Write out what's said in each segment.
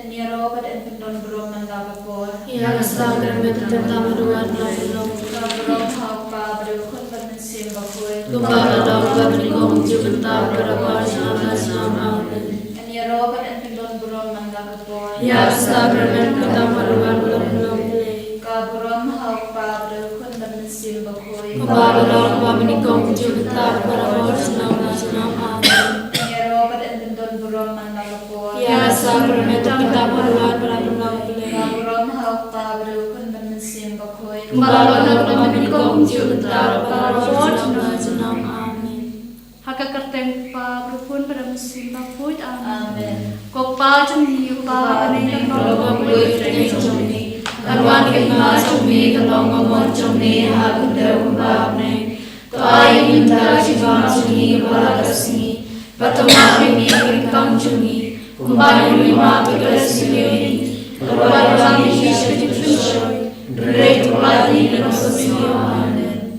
Niarobat and Pindon Brom and Lavapor. Yagasagam Tamaruan Lavapor. Brom Hapa, Brukun and Simbapur. Kubaradam Gabanikom Juventar Paravas Nama. And Niarobat and Pindon Brom and Lavapor. Yagasagam Tamaruan Lavapor. Kabrom Hapa, Brukun and Simbapur. Kubaradam Gabanikom Juventar Paravas Nama. Niarobat and Pindon Brom and Lavapor. Yagasagam Tamaruan Lavapor. Kabrom Hapa, Brukun and Simbapur. Kubaradam Gabanikom Juventar Paravas Nama. Hakakarteng pa berpun pada musim bakut Amen. Kok pa jumni pa aneh Kalau boleh terjadi, karuan kita cumi kalau ngomong cumi aku terubah nih. Tuai minta jiwa cumi balakasi, batuan ini berkam cumi, kumbang lima berkasi ini, karuan kami hidup bersyukur, dari Tuhan dan Tuhan.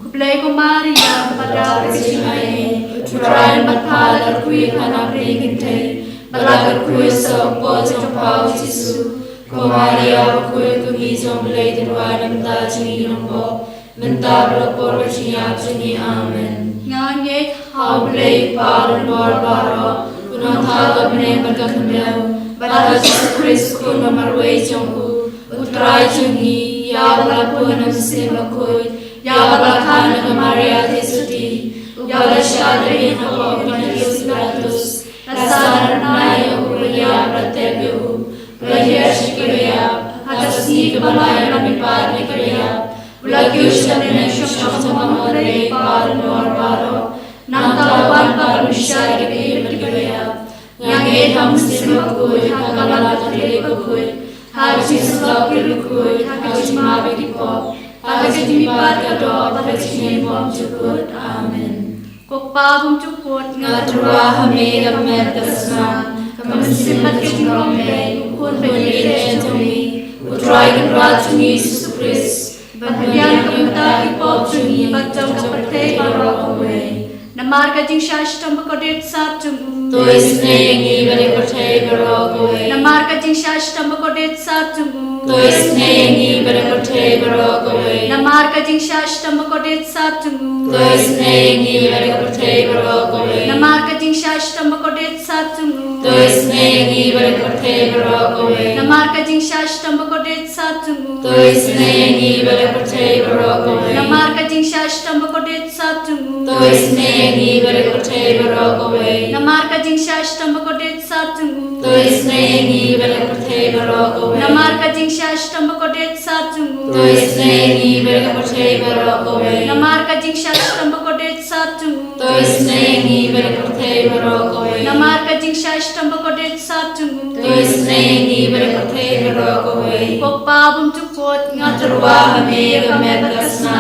Kuplay ko Maria pada Percaya, turayan berpalar kui kanak ringkite, balagar kui sopo jompau Yesus. Kumaria kui kumi jomblay turuan menta cumi nombo, menta berpor bersiap cumi amen. nganyet Haublay paran barbaro, kuno thaga bne berkandau, balagar Yesus Kristus kuno marway jombu, utrai cumi ya balapun amsim kui. Ya balakhan ng Maria Tesuti, ya lasyadri na po pinagis gratus, rasaran na yung uya pratebyo, ulahir si kaya, hatas ni kabalayan na mipar ni kaya, ulagyus na rinensyong sa mga rey para norbaro, nang tawaban para siya ibig kaya, yang edam simakuy, hakalat at ilikuy, hajis lakilukuy, hajis mabigipop, Agak dimipat kado pada sini bom cukup, amin. kok pa bum cukut Ngaturwa hame gamer kasna, kamansipat kejong me, ukun penire jami, utrai kenrat cumi Yesus Kristus, Bahagian kemudian ipop cumi bacang kepertai barok we. Namar kajing syashtam bakodet sat cungu. tois ne yangi beri percaya berokwe, Namar kajing syashtam bakodet sat cungu. tois ne yangi beri percaya berokwe, Namar kajing syashtam bakodet sat cungu. tois ne yangi beri percaya berokwe, Namar kajing syashtam bakodet sat cungu. tois ne yangi beri percaya berokwe, Namar kajing syashtam bakodet sat cungu. tois ne yangi beri percaya berokwe, Namar kajing syashtam bakodet sat cungu. tois ne yangi beri percaya berokwe, Namar kajing syashtam bakodet sat cungu. tois ne yangi beri percaya berokwe, Namar kajing syashtam bakodet sat cungu. tois ne yangi beri percaya berokwe, Namar kajing syashtam bakodet sat cungu. tois ne yangi beri percaya berokwe, Namar kajing syashtam bakodet sat cungu. tois ne yangi beri percaya berokwe. Kok pa bum cukut Ngaturwa hame gamer kasna,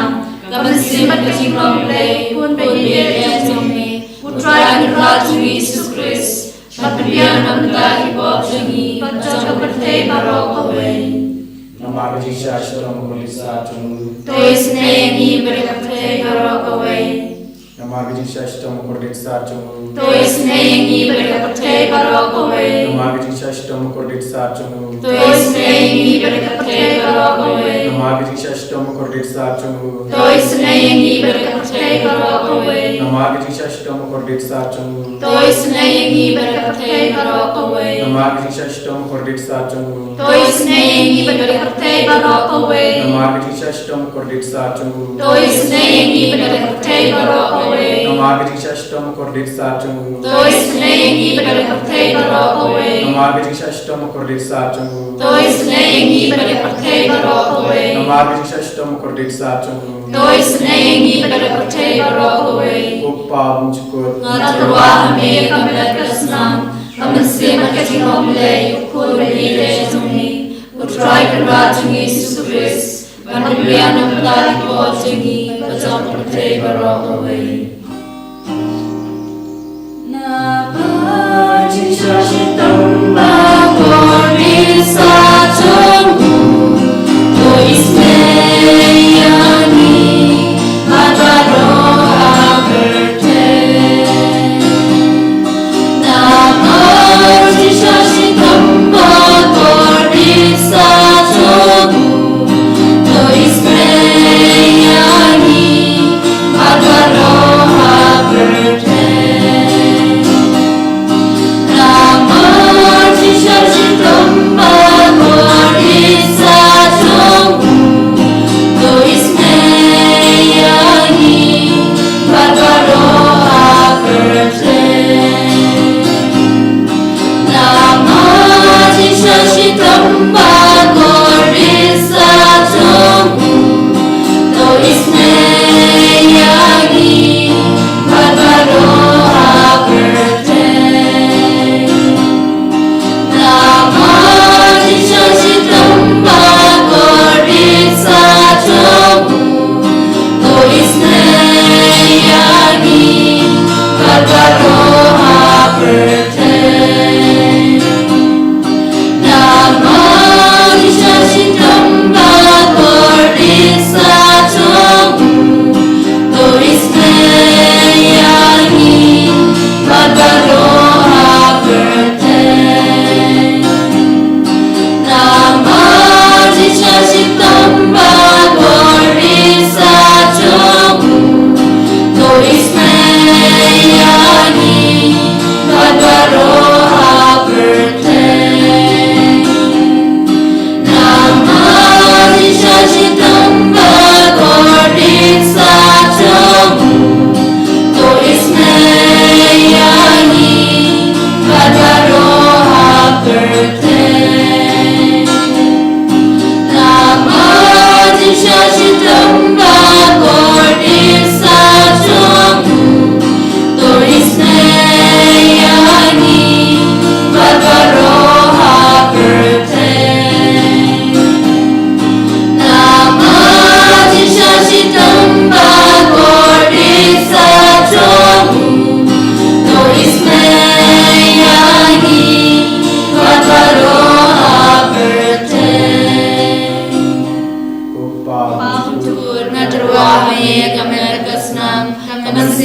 kamansipat kejong play, kun penire jami, utrai kenrat cumi Yesus Kristus, bahagian namta hipop jami, bacang kepertai barokwe. Nama Yesus Kristus melisa cungu. Tois ne yangi beri percaya barokwe, Nama Yesus Kristus melisa cungu. tois ne yangi beri percaya barokwe, Nama Yesus Kristus melisa cungu. tois ne yangi beri percaya barokwe, Nama Yesus Kristus melisa cungu. tois ne yangi beri percaya barokwe, Nama Yesus Kristus melisa cungu. tois ne yangi beri percaya barokwe, Nama Yesus Kristus melisa cungu. tois ne yangi beri percaya barokwe, Nama Yesus Kristus melisa cungu. tois ne yangi beri percaya barokwe, Nama Yesus Kristus melisa cungu. tois ne yangi beri percaya barokwe, Nama Yesus Kristus melisa cungu. tois ne yangi beri percaya barokwe, Nama Yesus Kristus melisa cungu. tois ne yangi beri percaya barokwe. Upa muncul. Ngaturwa hame gamer kasna, kamansipat kejong play, kun penire jami, utrai kenrat cumi Yesus Kristus, bahagian namta hipop jami, bacang kepertai barokwe. Nama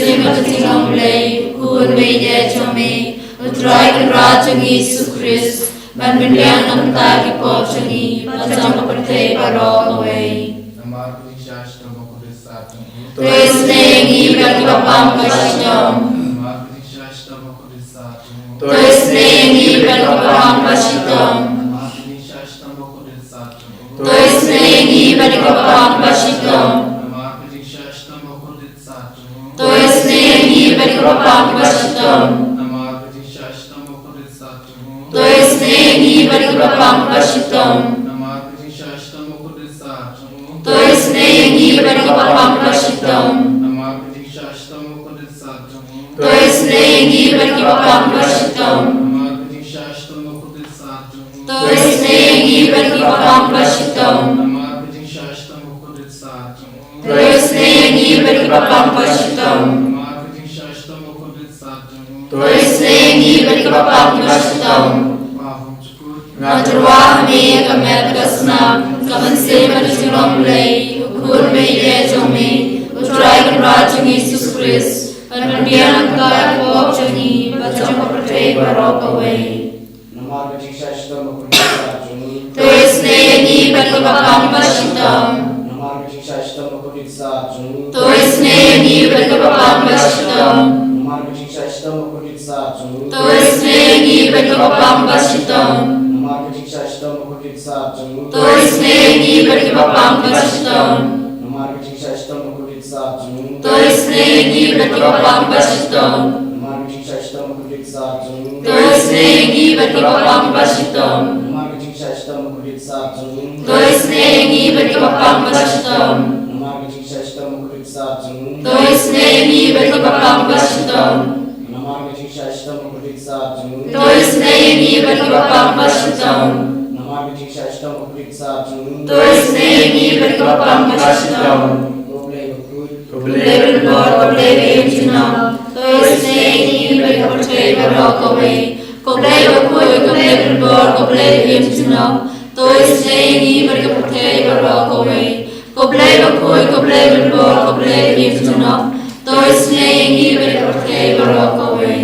sema tingong lei kun mei de chome utrai kan rajang Yesus Kristus ban bendiang nam ta ki pop changi bajang kaparte baro away Namar Krishna Mokodesa tu esnegi bagi bapam kasiham Namar Krishna Mokodesa tu esnegi bagi bapam kasiham Namar Krishna Mokodesa tu esnegi bagi bapam kasiham Namar Krishna Mokodesa tu esnegi bagi bapam kasiham Namar Krishna Mokodesa tu esnegi bagi bapam kasiham Namar Krishna Mokodesa tu esnegi bagi bapam kasiham Namar Krishna Mokodesa tu esnegi bagi bapam kasiham Namar Krishna Mokodesa tu esnegi bagi bapam kasiham Namar Krishna Mokodesa tu esnegi bagi bapam kasiham Namar Krishna Mokodesa tu esnegi bagi bapam kasiham Paham cukup Ngaturwa me kamet kasna kamanse marijulong lei ukur me ye jome utrai kan rajang Yesus Kristus panbian ka pop changi bajang kaparte barok away Namar Krishna Mokodesa tu esnegi bagi bapam kasiham Namar Krishna Mokodesa tu esnegi bagi bapam kasiham Namar Krishna Mokodesa tu esnegi bagi bapam kasiham Namar Krishna Mokodesa tu esnegi bagi bapam kasiham Namar Krishna Mokodesa tu esnegi bagi bapam kasiham Namar Krishna Mokodesa tu esnegi bagi bapam kasiham Namar Krishna Mokodesa tu esnegi bagi bapam kasiham Namar Krishna Mokodesa tu esnegi bagi bapam kasiham Namar Krishna Mokodesa tu esnegi bagi bapam kasiham Namar Krishna Mokodesa tu esnegi bagi bapam kasiham Koblevin bor koblevin jinam tu esnegi bagi kaparte barok away koblevin koi koblevin bor koblevin jinam tu esnegi bagi kaparte barok away koblevin koi koblevin bor koblevin jinam tu esnegi bagi kaparte barok away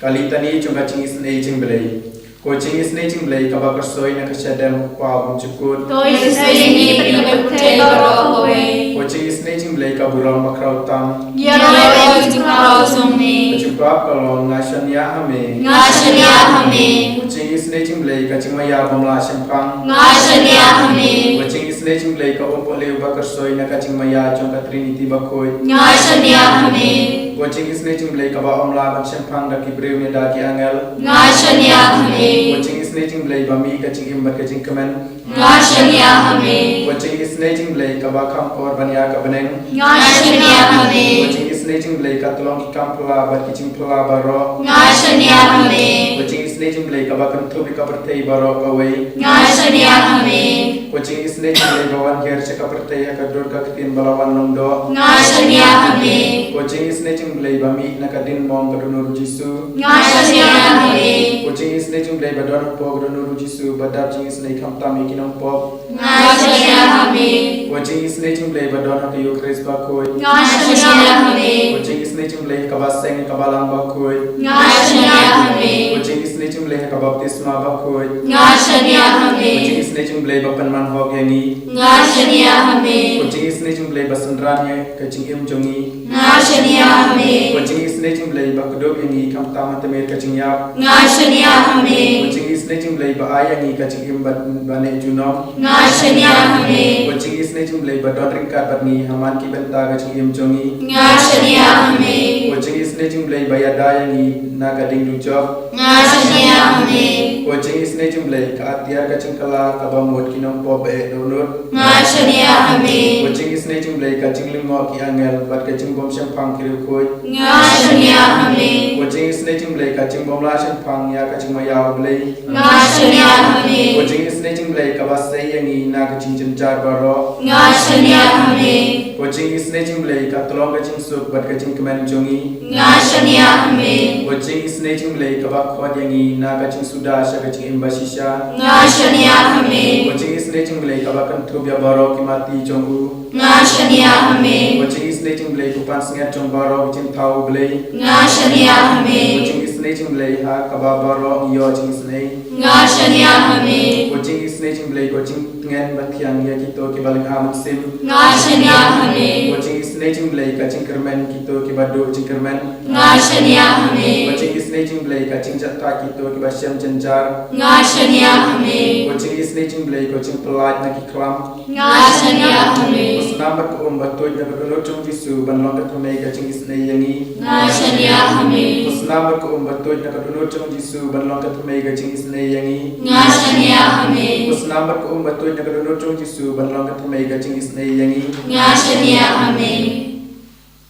Kali tani cuma cingis nei cingbelai. Ko cingis nei cingbelai kabakar soi na kasyadam kwa cukur. tu esnegi bagi kaparte barok away Ko cingis nei cingbelai kaburam makrau tam. Yarawa jikrao sumi Cukup kalau ngasan ya hame. ngashania hame Ko cingis nei cingbelai kacimaya bamla sempang. ngashania hame Ko cingis nei cingbelai ka opole bakar soi na kacimaya jong Trinity bakoi. ngashania hame Ko cingis nei cingbelai ka ba omla ban sempang da kibreu ne da ki angel. ngashania hame Ko cingis nei cingbelai bami kacing imbat kacing kemen. ngashania hame Ko cingis nei cingbelai ka ba kam kor banya ka beneng. ngashania hame Kucing isne cinglei ka tolong ikam pela bat kicing pela baro. ngashania hame Kucing isne cinglei ka bakan thubi ka pertei baro ka wei. ngashania hame Kucing isne cinglei bawan ger ka pertei ka dur ka kitin balawan longdo. ngashania hame Kucing isne cinglei bami na ka din mom ka dunur jisu. ngashania hame Kucing isne cinglei badon po ka dunur jisu badap cing isne kam tam ikinong pop. ngashania hame Kucing isne cinglei badon ka yu kris bakoi. ngashania hame Kucing isne cinglei ka baseng ka balang bakoi. ngashania hame Kucing isne cinglei ka baptisma bakoi. ngashania hame Kucing isne cinglei bapan man hok yangi. ngashania hame Kucing isne cinglei basendrannya kacing im jongi. ngashania hame Kucing isne cinglei bakudok yangi kam tamat temer kacing yap. ngashania hame Kucing isne cinglei ba ayangi kacing im bane junom. ngashania hame Kucing isne cinglei ba don ringkat batni haman ki benta kacing im jongi. ngashania hame Kucing isne cinglei ba yada yangi na kading dujok. ngashania hame Kucing isne cinglei ka atiar kacing kala ka bamut kinom po ba donut. ngashania hame Kucing isne cinglei kacing lingok ki angel bat kacing bom sempang kiri koi. ngashania hame Kucing isne cinglei kacing bom la sempang ya kacing mayau blei. ngashania hame Kucing isne cinglei ka basai yangi na kacing cencar baro. ngashania hame Kucing isne cinglei ka tolong kacing sup bat kacing kemen jongi. ngashania hame Kucing isne cinglei ka bakhwat yangi na kacing sudah sya kacing imbasisya. ngashania hame Kucing isne cinglei ka bakan thubya baro ki mati jongu. ngashania hame Kucing isne isne ching blai ko pan sngat chong baro ching thau blai nga shania hame ching isne ching blai ha kaba baro yo ching isne nga shania hame ching isne ching blai ko ching ngan bathiang ya kito ki baling amat sim nga shania hame ching isne ching blai ka ching kerman kito ki bado ching kerman nga shania hame ching isne ching blai ka ching jatta kito ki basyam cenjar nga shania hame ching isne ching blai ko ching pelat na ki klam nga shania hame Selamat ke batoy na kadunod chong Jisu banlong ka thamay ka ching isne yangi nga shania hame Selamat ke batoy na kadunod chong Jisu banlong ka thamay ka ching isne yangi nga shania hame Selamat ke batoy na kadunod chong Jisu banlong ka thamay ka ching isne yangi nga shania hame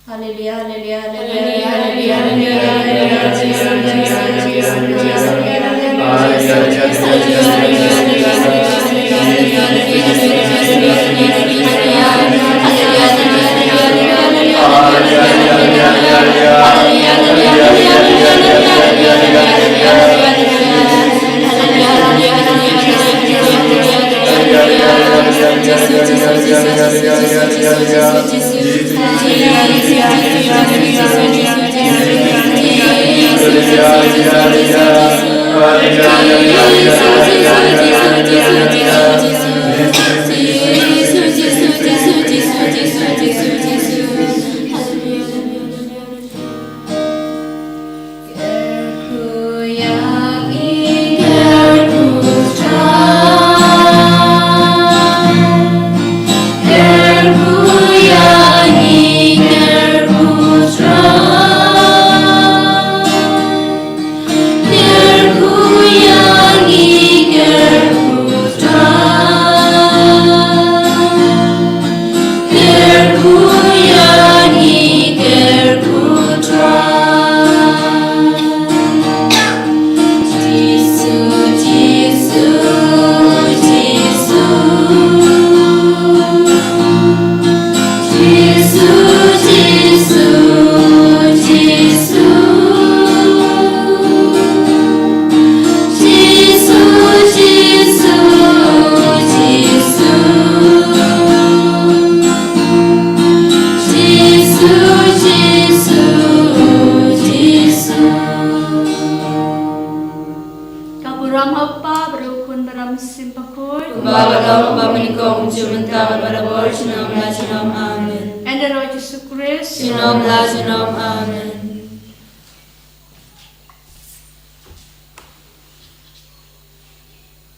Haleluya, haleluya, haleluya haleluya, Amen.